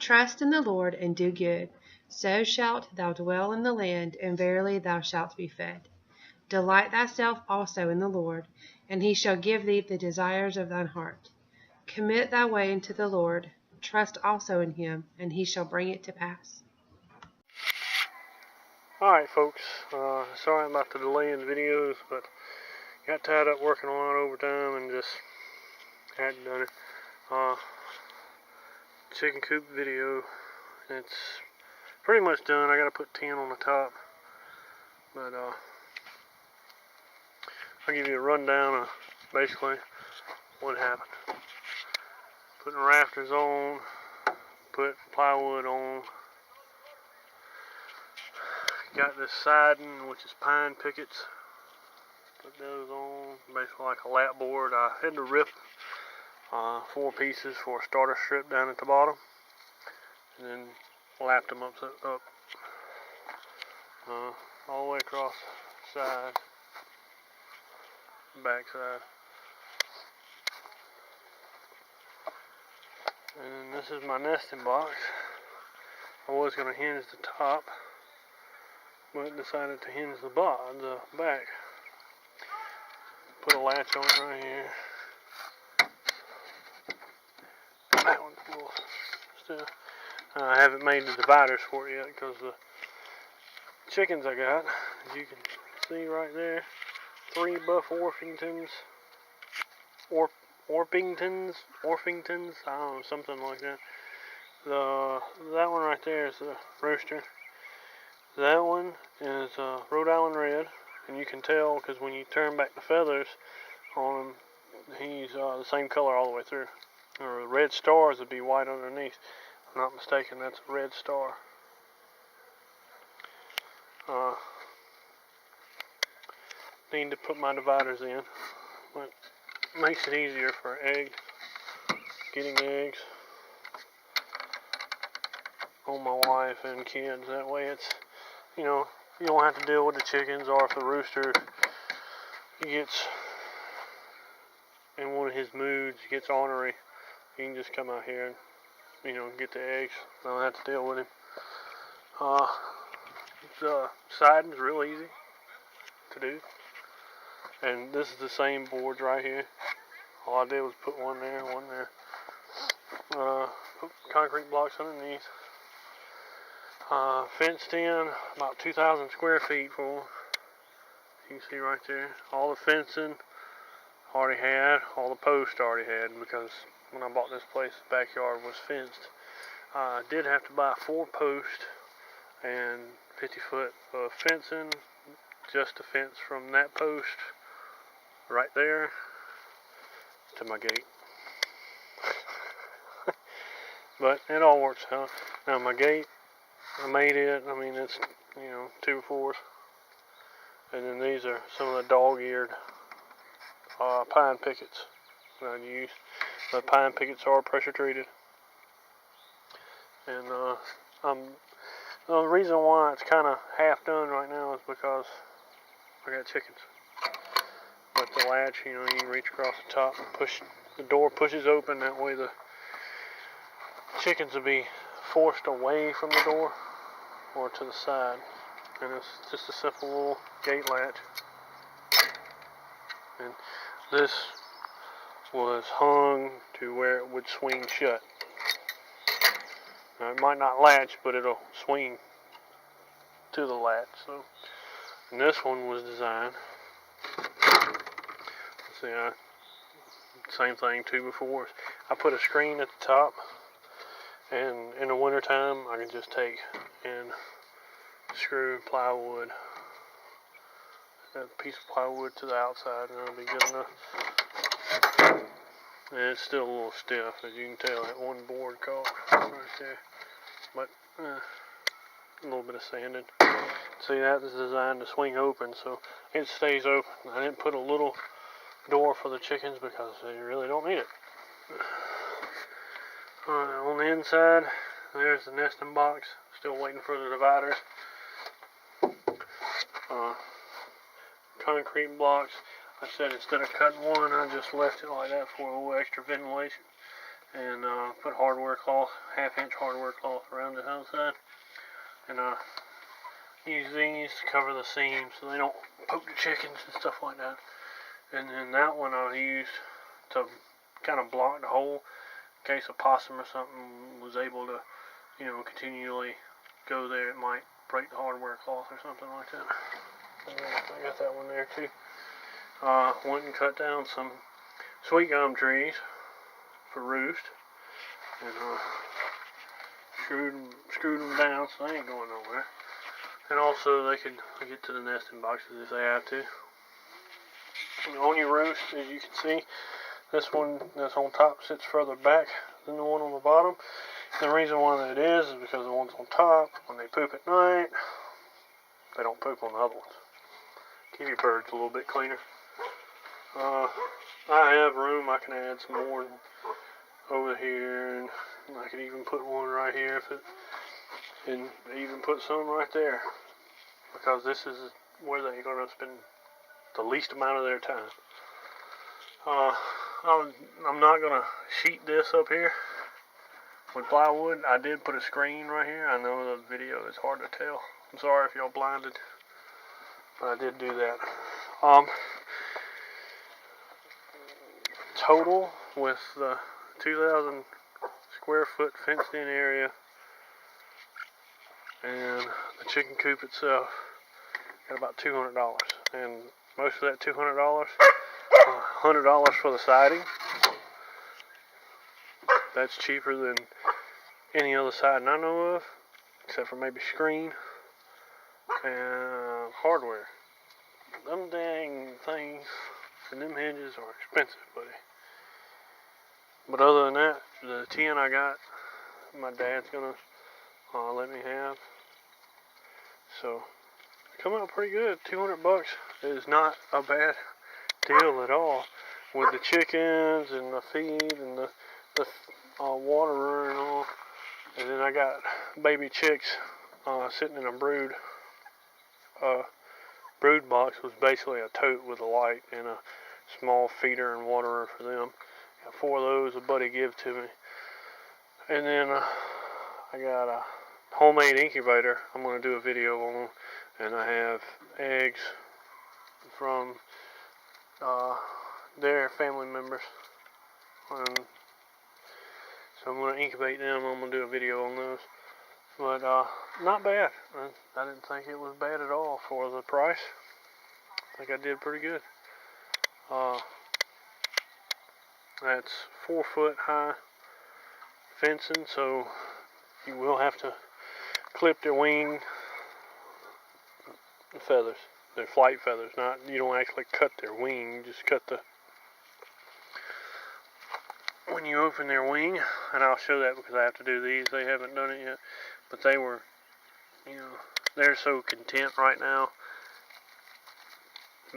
Trust in the Lord and do good, so shalt thou dwell in the land, and verily thou shalt be fed. Delight thyself also in the Lord, and he shall give thee the desires of thine heart. Commit thy way unto the Lord, trust also in him, and he shall bring it to pass. Alright folks, sorry about the delay in videos, but got tied up working a lot of overtime and just hadn't done it. Chicken coop video, it's pretty much done. I gotta put 10 on the top, but I'll give you a rundown of basically what happened. Putting rafters on, put plywood on, got this siding, which is pine pickets, put those on, basically like a lap board. I had to rip 4 pieces for a starter strip down at the bottom, and then lapped them up all the way across the side, back side. And this is my nesting box. I was going to hinge the top, but decided to hinge the back. Put a latch on it right here. That one's cool. Still, I haven't made the dividers for it yet because the chickens I got, as you can see right there, 3 buff Orpingtons, Orpingtons, I don't know, something like that. That one right there is the rooster. That one is Rhode Island Red, and you can tell because when you turn back the feathers on him, he's the same color all the way through. Or the red stars would be white underneath. If I'm not mistaken, that's a red star. Need to put my dividers in, but makes it easier for getting eggs on my wife and kids. That way it's, you don't have to deal with the chickens, or if the rooster gets in one of his moods, gets ornery, you can just come out here and, get the eggs. I don't have to deal with him. The siding's real easy to do. And this is the same boards right here. All I did was put one there. Put concrete blocks underneath. Fenced in about 2,000 square feet full. You can see right there. All the fencing already had, all the posts already had, because when I bought this place, the backyard was fenced. I did have to buy 4 posts and 50 foot of fencing, just to fence from that post right there to my gate. But it all works out. Now my gate, I made it, it's 2/4. And then these are some of the dog-eared pine pickets that I use. The pine pickets are pressure treated. And the reason why it's kind of half done right now is because I got chickens. But the latch, you can reach across the top and push, the door pushes open, that way the chickens will be forced away from the door or to the side. And it's just a simple little gate latch. And this was hung to where it would swing shut. Now it might not latch, but it'll swing to the latch. So, and this one was designed. See, same thing, 2x4s. I put a screen at the top, and in the winter time, I can just take and screw plywood, a piece of plywood to the outside, and it'll be good enough. And it's still a little stiff, as you can tell. That one board caught right there, but a little bit of sanding. See, that is designed to swing open, so it stays open. I didn't put a little door for the chickens because they really don't need it. On the inside, there's the nesting box. Still waiting for the dividers. Concrete blocks. I said instead of cutting one, I just left it like that for a little extra ventilation. and put hardware cloth, 1/2 inch hardware cloth around the outside, and use these to cover the seams so they don't poke the chickens and stuff like that. And then that one I used to kind of block the hole in case a possum or something was able to, continually go there. It might break the hardware cloth or something like that. I got that one there too. Went and cut down some sweet gum trees for roost, and screwed them down so they ain't going nowhere. And also they could get to the nesting boxes if they have to. And on your roost, as you can see, this one that's on top sits further back than the one on the bottom. The reason why that is because the ones on top, when they poop at night, they don't poop on the other ones. Keep your birds a little bit cleaner. I have room. I can add some more over here, and I could even put one right here and even put some right there, because this is where they're going to spend the least amount of their time. I'm not going to sheet this up here with plywood. I did put a screen right here. I know the video is hard to tell. I'm sorry if y'all blinded, but I did do that. Total with the 2,000 square foot fenced in area and the chicken coop itself, got about $200. And most of that $200, $100 for the siding. That's cheaper than any other siding I know of, except for maybe screen and hardware. Them dang things and them hinges are expensive, buddy. But other than that, the 10 I got, my dad's gonna let me have. So, come out pretty good. $200 is not a bad deal at all, with the chickens and the feed and the waterer and all. And then I got baby chicks sitting in a brood box. Was basically a tote with a light and a small feeder and waterer for them. Got 4 of those a buddy gave to me. And then I got a homemade incubator I'm going to do a video on, and I have eggs from their family members, and so I'm going to incubate them. I'm going to do a video on those, but not bad. I didn't think it was bad at all for the price. I think I did pretty good. That's 4 foot high fencing, so you will have to clip their wing feathers, their flight feathers. You don't actually cut their wing, you just cut when you open their wing. And I'll show that because I have to do these. They haven't done it yet, but they were, they're so content right now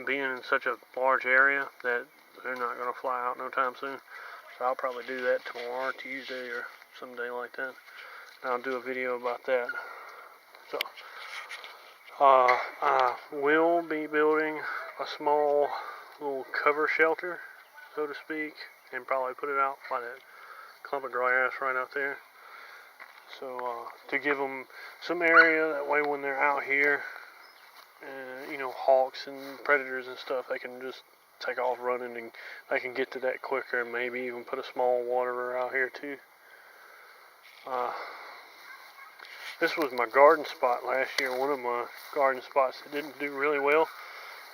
being in such a large area that they're not going to fly out no time soon. So I'll probably do that tomorrow, Tuesday, or some day like that. And I'll do a video about that. So, I will be building a small little cover shelter, so to speak, and probably put it out by that clump of grass right out there. So, to give them some area, that way when they're out here, hawks and predators and stuff, they can just take off running and they can get to that quicker, and maybe even put a small waterer out here too. This was my garden spot last year, one of my garden spots that didn't do really well,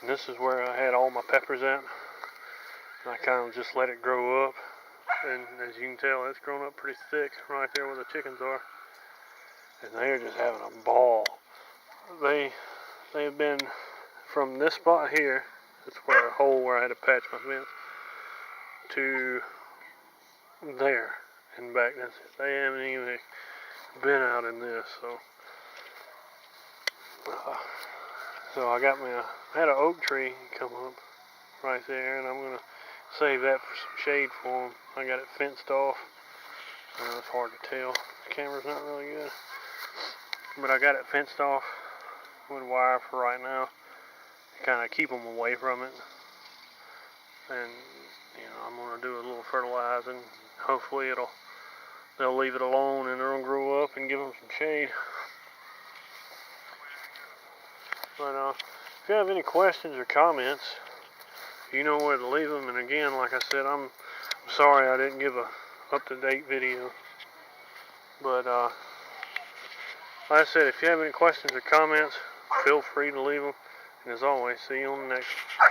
and this is where I had all my peppers at. And I kind of just let it grow up, and as you can tell, it's grown up pretty thick right there where the chickens are, and they're just having a ball. They've been from this spot here, that's where a hole where I had to patch my fence, to there and back. That's it. They haven't even been out in this, so I had an oak tree come up right there, and I'm gonna save that for some shade for them. I got it fenced off. It's hard to tell. The camera's not really good, but I got it fenced off with wire for right now, to kind of keep them away from it. And I'm gonna do a little fertilizing. Hopefully they'll leave it alone and it'll grow up and give them some shade. But if you have any questions or comments, you know where to leave them. And again, like I said, I'm sorry I didn't give a up-to-date video. But like I said, if you have any questions or comments, feel free to leave them. And as always, see you on the next one.